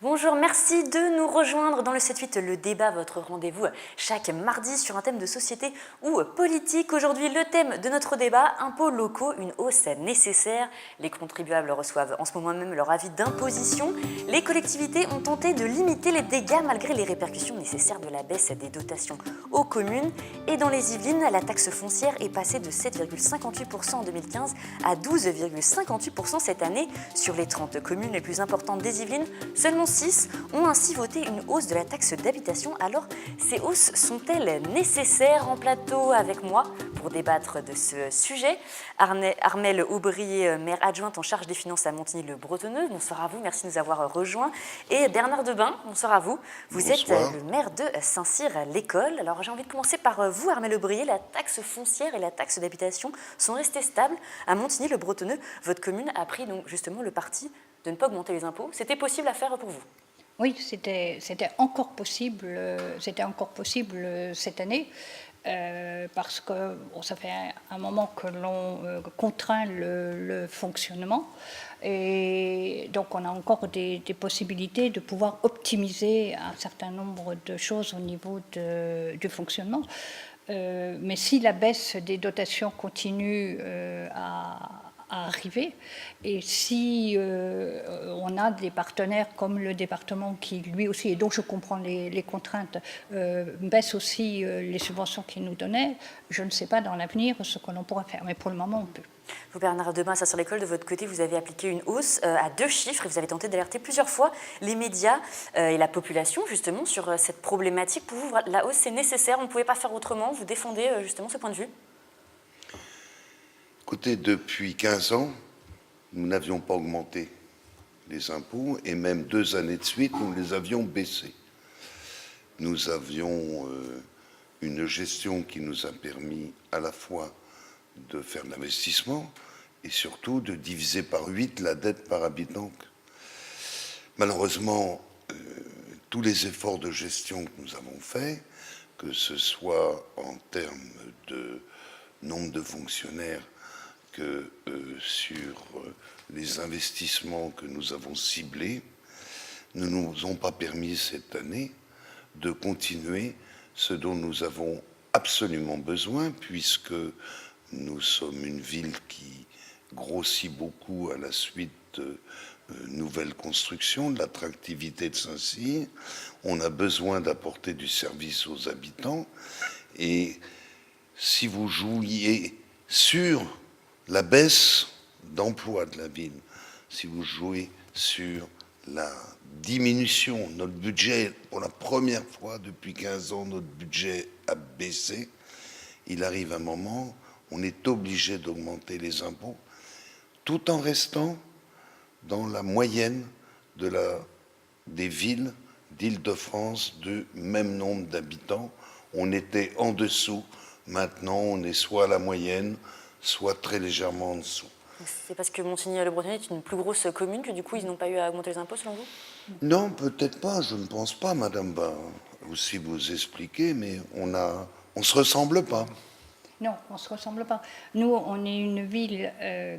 Bonjour, merci de nous rejoindre dans le 7-8, le débat, votre rendez-vous chaque mardi sur un thème de société ou politique. Aujourd'hui, le thème de notre débat, impôts locaux, une hausse nécessaire. Les contribuables reçoivent en ce moment même leur avis d'imposition. Les collectivités ont tenté de limiter les dégâts malgré les répercussions nécessaires de la baisse des dotations aux communes. Et dans les Yvelines, la taxe foncière est passée de 7,58% en 2015 à 12,58% cette année. Sur les 30 communes les plus importantes des Yvelines, seulement 6 ont ainsi voté une hausse de la taxe d'habitation. Alors, ces hausses sont-elles nécessaires? En plateau avec moi pour débattre de ce sujet, Armelle Aubrier, maire adjointe en charge des finances à Montigny-le-Bretonneux. Bonsoir à vous, merci de nous avoir rejoints. Et Bernard Debain, bonsoir à vous. Vous Bonsoir. êtes le maire de Saint-Cyr-l'École. Alors, j'ai envie de commencer par vous, Armelle Aubrier. La taxe foncière et la taxe d'habitation sont restées stables à Montigny-le-Bretonneux. Votre commune a pris donc justement le parti de ne pas augmenter les impôts. C'était possible à faire pour vous? Oui, c'était encore possible cette année, parce que ça fait un moment que l'on contraint le fonctionnement, et donc on a encore des possibilités de pouvoir optimiser un certain nombre de choses au niveau du fonctionnement. Mais si la baisse des dotations continue à arriver, et si on a des partenaires comme le département qui lui aussi, et donc je comprends les contraintes, baisse aussi les subventions qu'il nous donnait, je ne sais pas dans l'avenir ce que l'on pourra faire, mais pour le moment on peut. Vous, Bernard Debain, ça sur l'école, de votre côté, vous avez appliqué une hausse à 2 chiffres et vous avez tenté d'alerter plusieurs fois les médias et la population justement sur cette problématique. Pour vous, la hausse c'est nécessaire, on ne pouvait pas faire autrement. Vous défendez justement ce point de vue? Écoutez, depuis 15 ans, nous n'avions pas augmenté les impôts et même 2 années de suite, nous les avions baissés. Nous avions une gestion qui nous a permis à la fois de faire de l'investissement et surtout de diviser par 8 la dette par habitant. Malheureusement, tous les efforts de gestion que nous avons faits, que ce soit en termes de nombre de fonctionnaires, que sur les investissements que nous avons ciblés, ne nous ont pas permis cette année de continuer ce dont nous avons absolument besoin, puisque nous sommes une ville qui grossit beaucoup à la suite de nouvelles constructions, de l'attractivité de Saint-Cyr. On a besoin d'apporter du service aux habitants, et si vous jouiez sur la baisse d'emploi de la ville, si vous jouez sur la diminution, notre budget, pour la première fois depuis 15 ans, notre budget a baissé. Il arrive un moment, on est obligé d'augmenter les impôts, tout en restant dans la moyenne des villes d'Île-de-France du même nombre d'habitants. On était en dessous, maintenant on est soit à la moyenne, soit très légèrement en dessous. C'est parce que Montigny-le-Bretonneux est une plus grosse commune que du coup ils n'ont pas eu à augmenter les impôts selon vous? Non, peut-être pas, je ne pense pas, madame. Aussi vous expliquer, mais on se ressemble pas. Non, on ne se ressemble pas. Nous, on est une ville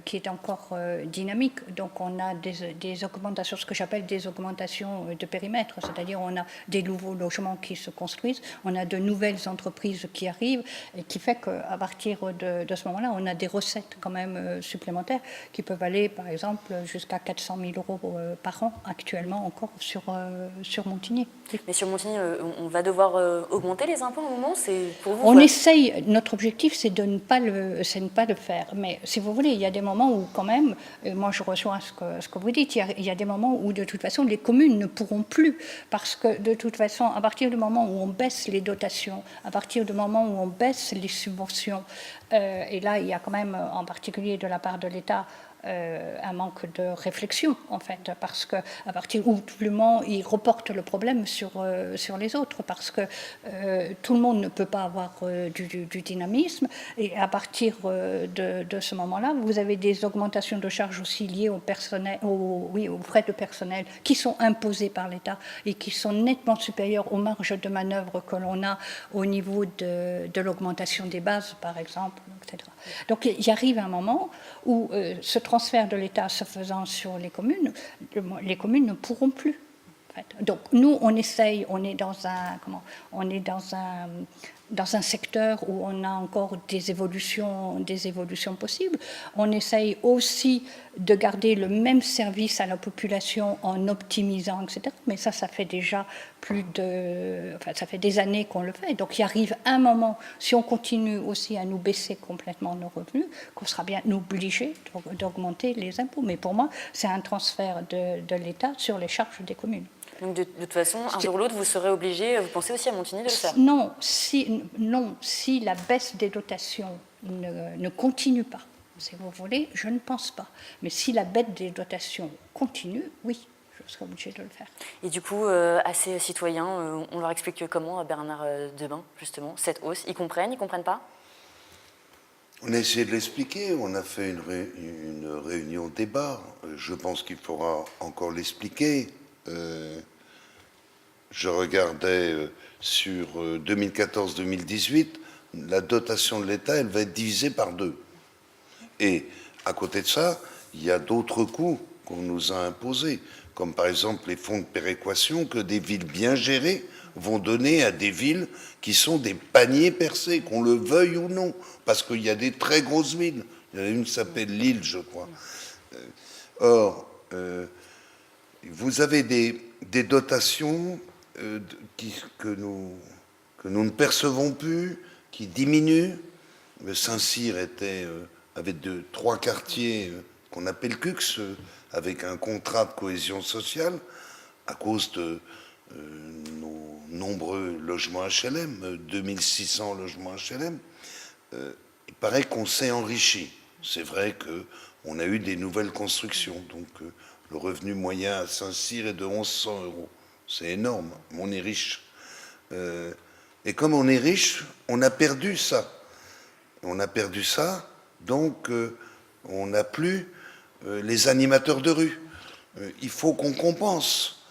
qui est encore dynamique, donc on a des augmentations, ce que j'appelle des augmentations de périmètre, c'est-à-dire on a des nouveaux logements qui se construisent, on a de nouvelles entreprises qui arrivent, et qui fait qu'à partir de ce moment-là, on a des recettes quand même supplémentaires qui peuvent aller, par exemple, jusqu'à 400 000 euros par an, actuellement encore sur Montigny. Mais sur Montigny, on va devoir augmenter les impôts à un moment? C'est pour vous? On essaye, notre objectif c'est de ne pas le faire. Mais si vous voulez, il y a des moments où quand même, moi je rejoins ce que vous dites, il y a des moments où de toute façon les communes ne pourront plus, parce que de toute façon, à partir du moment où on baisse les dotations, à partir du moment où on baisse les subventions, et là il y a quand même en particulier de la part de l'État un manque de réflexion, en fait, parce qu'à partir où tout le monde il reporte le problème sur les autres, parce que tout le monde ne peut pas avoir du dynamisme, et à partir de ce moment-là, vous avez des augmentations de charges aussi liées au personnel, aux frais de personnel qui sont imposés par l'État et qui sont nettement supérieurs aux marges de manœuvre que l'on a au niveau de l'augmentation des bases, par exemple, etc. Donc il arrive un moment où ce transfert de l'État se faisant sur les communes ne pourront plus. Donc nous, on essaye, on est dans un secteur où on a encore des évolutions possibles. On essaye aussi de garder le même service à la population en optimisant, etc. Mais ça fait déjà ça fait des années qu'on le fait. Donc il arrive un moment, si on continue aussi à nous baisser complètement nos revenus, qu'on sera bien obligé d'augmenter les impôts. Mais pour moi, c'est un transfert de l'État sur les charges des communes. Donc de toute façon, un jour ou l'autre, vous serez obligé, vous pensez aussi à Montigny de le faire? Non, si la baisse des dotations ne continue pas, si vous voulez, je ne pense pas. Mais si la baisse des dotations continue, oui, je serai obligée de le faire. Et du coup, à ces citoyens, on leur explique comment, à Bernard Debain, justement, cette hausse? Ils comprennent pas? On a essayé de l'expliquer, on a fait une réunion débat. Je pense qu'il faudra encore l'expliquer. Je regardais sur 2014-2018, la dotation de l'État, elle va être divisée par 2. Et à côté de ça, il y a d'autres coûts qu'on nous a imposés, comme par exemple les fonds de péréquation que des villes bien gérées vont donner à des villes qui sont des paniers percés, qu'on le veuille ou non, parce qu'il y a des très grosses villes. Il y en a une qui s'appelle Lille, je crois. Or, vous avez des dotations que nous ne percevons plus, qui diminuent. Saint-Cyr avait 3 quartiers qu'on appelle CUX, avec un contrat de cohésion sociale, à cause de nos nombreux logements HLM, 2600 logements HLM. Il paraît qu'on s'est enrichi. C'est vrai qu'on a eu des nouvelles constructions, donc le revenu moyen à Saint-Cyr est de 1100 €. C'est énorme, on est riche. Et comme on est riche, on a perdu ça. On a perdu ça, donc on n'a plus les animateurs de rue. Il faut qu'on compense.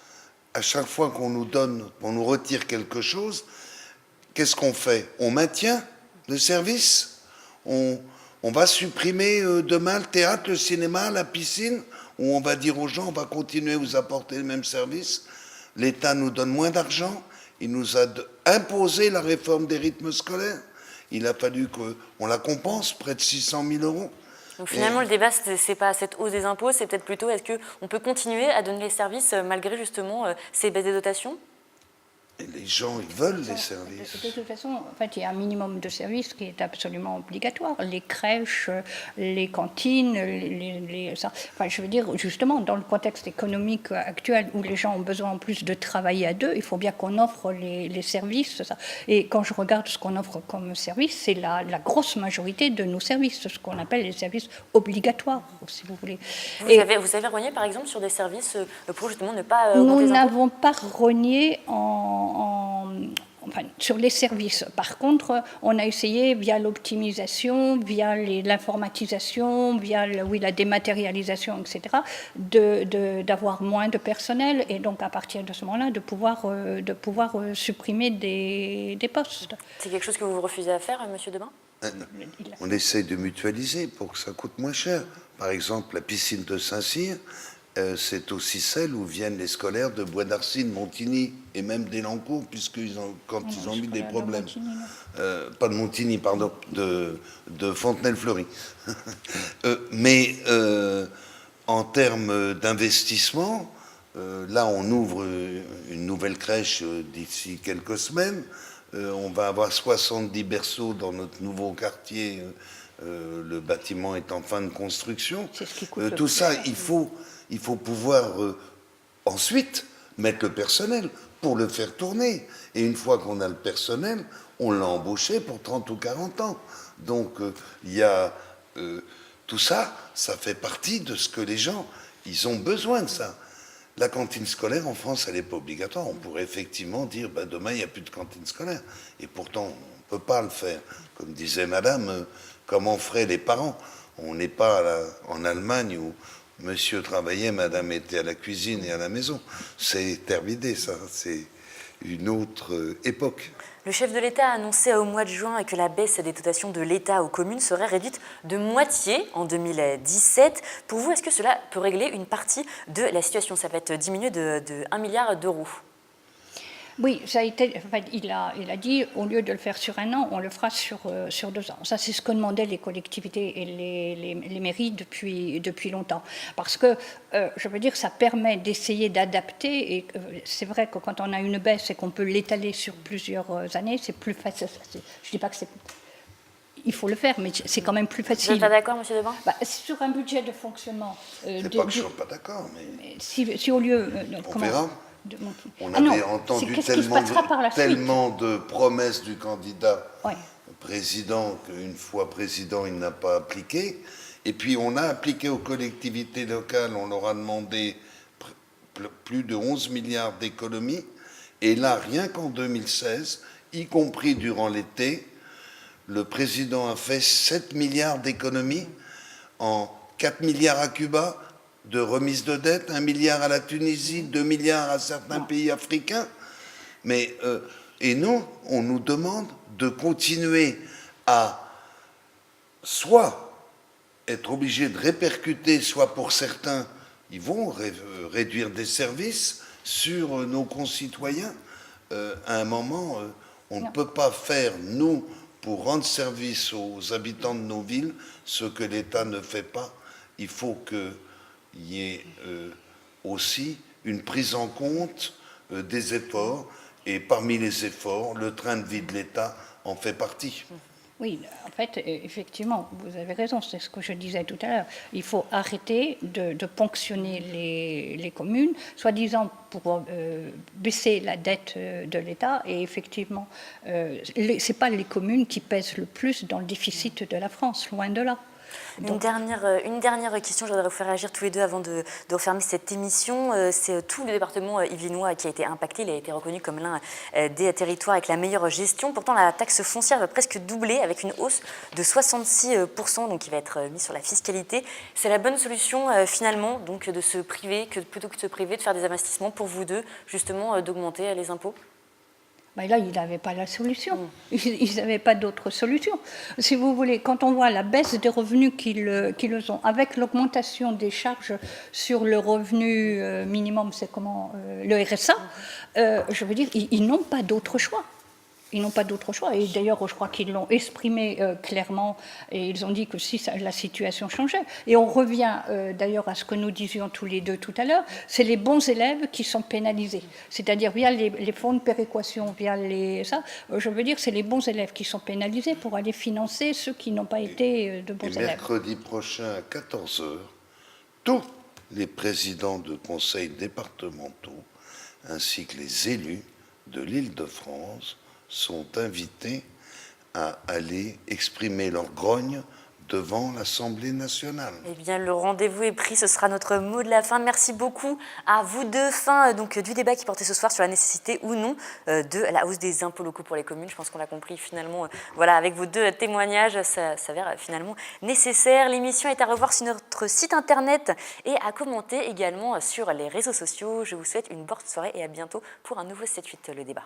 À chaque fois qu'on nous donne, on nous retire quelque chose, qu'est-ce qu'on fait? On maintient le service? On va supprimer demain le théâtre, le cinéma, la piscine, ou on va dire aux gens, on va continuer à vous apporter le même service? L'État nous donne moins d'argent, il nous a imposé la réforme des rythmes scolaires, il a fallu qu'on la compense, près de 600 000 €. Donc finalement, le débat, c'est pas cette hausse des impôts, c'est peut-être plutôt est-ce qu'on peut continuer à donner les services malgré justement ces baisses des dotations? Et les gens, ils veulent les services. De toute façon, en fait, il y a un minimum de services qui est absolument obligatoire. Les crèches, les cantines, ça. Enfin, je veux dire, justement, dans le contexte économique actuel où les gens ont besoin en plus de travailler à deux, il faut bien qu'on offre les services. Ça. Et quand je regarde ce qu'on offre comme service, c'est la grosse majorité de nos services, ce qu'on appelle les services obligatoires, si vous voulez. Vous avez rogné, par exemple, sur des services pour justement ne pas augmenter les impôts? Nous n'avons pas rogné sur les services. Par contre, on a essayé via l'optimisation, via l'informatisation, via la dématérialisation, etc., d'avoir moins de personnel et donc à partir de ce moment-là de pouvoir supprimer des postes. C'est quelque chose que vous refusez à faire, Monsieur Debain? On essaie de mutualiser pour que ça coûte moins cher. Par exemple, la piscine de Saint-Cyr, c'est aussi celle où viennent les scolaires de Bois d'Arcy, de Montigny et même d'Élancourt, puisqu'ils ont eu des problèmes. Pas de Montigny, pardon, de Fontenay-le-Fleury. Mais en termes d'investissement, là, on ouvre une nouvelle crèche d'ici quelques semaines. On va avoir 70 berceaux dans notre nouveau quartier. Le bâtiment est en fin de construction. C'est ce qui coûte tout ça, il faut pouvoir ensuite mettre le personnel pour le faire tourner. Et une fois qu'on a le personnel, on l'a embauché pour 30 ou 40 ans. Donc il y a tout ça, ça fait partie de ce que les gens, ils ont besoin de ça. La cantine scolaire en France, elle n'est pas obligatoire. On pourrait effectivement dire, demain, il n'y a plus de cantine scolaire. Et pourtant, on ne peut pas le faire. Comme disait madame, comment feraient les parents? On n'est pas en Allemagne où monsieur travaillait, madame était à la cuisine et à la maison. C'est terminé, ça. une autre époque. Le chef de l'État a annoncé au mois de juin que la baisse des dotations de l'État aux communes serait réduite de moitié en 2017. Pour vous, est-ce que cela peut régler une partie de la situation? Ça va être diminué de 1 milliard d'euros. Oui, ça a été, enfin, il a dit, au lieu de le faire sur un an, on le fera sur 2 ans. Ça, c'est ce que demandaient les collectivités et les mairies depuis longtemps. Parce que, je veux dire, ça permet d'essayer d'adapter. Et c'est vrai que quand on a une baisse et qu'on peut l'étaler sur plusieurs années, c'est plus facile. Je ne dis pas que c'est... Il faut le faire, mais c'est quand même plus facile. Vous n'êtes pas d'accord, M. Debrun? Sur un budget de fonctionnement... C'est pas que je ne sois pas d'accord, mais si au lieu... on verra. On Ah avait non, entendu qu'est-ce qui se passera par la suite ? tellement de promesses du candidat Ouais. président qu'une fois président, il n'a pas appliqué. Et puis on a appliqué aux collectivités locales, on leur a demandé plus de 11 milliards d'économies. Et là, rien qu'en 2016, y compris durant l'été, le président a fait 7 milliards d'économies, en 4 milliards à Cuba, de remise de dette, 1 milliard à la Tunisie, 2 milliards à certains pays africains. Mais, et nous, on nous demande de continuer à soit être obligé de répercuter, soit pour certains, ils vont réduire des services sur nos concitoyens. À un moment, on ne peut pas faire, nous, pour rendre service aux habitants de nos villes, ce que l'État ne fait pas. Il faut qu'il y ait aussi une prise en compte des efforts, et parmi les efforts, le train de vie de l'État en fait partie. Oui, en fait, effectivement, vous avez raison, c'est ce que je disais tout à l'heure. Il faut arrêter de ponctionner les communes, soi-disant pour baisser la dette de l'État. Et effectivement, ce n'est pas les communes qui pèsent le plus dans le déficit de la France, loin de là. Donc, une dernière question, je voudrais vous faire réagir tous les deux avant de refermer cette émission. C'est tout le département yvelinois qui a été impacté. Il a été reconnu comme l'un des territoires avec la meilleure gestion. Pourtant, la taxe foncière va presque doubler avec une hausse de 66%, donc qui va être mise sur la fiscalité. C'est la bonne solution finalement, donc de se priver, plutôt que de se priver, de faire des investissements pour vous deux, justement d'augmenter les impôts? Ben là, ils n'avaient pas la solution. Ils n'avaient pas d'autre solution. Si vous voulez, quand on voit la baisse des revenus qu'ils ont, avec l'augmentation des charges sur le revenu minimum, c'est comment le RSA, je veux dire, ils n'ont pas d'autre choix. Ils n'ont pas d'autre choix. Et d'ailleurs, je crois qu'ils l'ont exprimé clairement et ils ont dit que si la situation changeait. Et on revient d'ailleurs à ce que nous disions tous les deux tout à l'heure, c'est les bons élèves qui sont pénalisés. C'est-à-dire via les fonds de péréquation, via je veux dire, c'est les bons élèves qui sont pénalisés pour aller financer ceux qui n'ont pas été de bons élèves. Mercredi prochain à 14h, tous les présidents de conseils départementaux ainsi que les élus de l'Île-de-France sont invités à aller exprimer leur grogne devant l'Assemblée nationale. Eh bien, le rendez-vous est pris, ce sera notre mot de la fin. Merci beaucoup à vous deux. Fin donc, du débat qui portait ce soir sur la nécessité ou non de la hausse des impôts locaux pour les communes. Je pense qu'on l'a compris finalement, voilà, avec vos deux témoignages, ça s'avère finalement nécessaire. L'émission est à revoir sur notre site internet et à commenter également sur les réseaux sociaux. Je vous souhaite une bonne soirée et à bientôt pour un nouveau 7-8 le débat.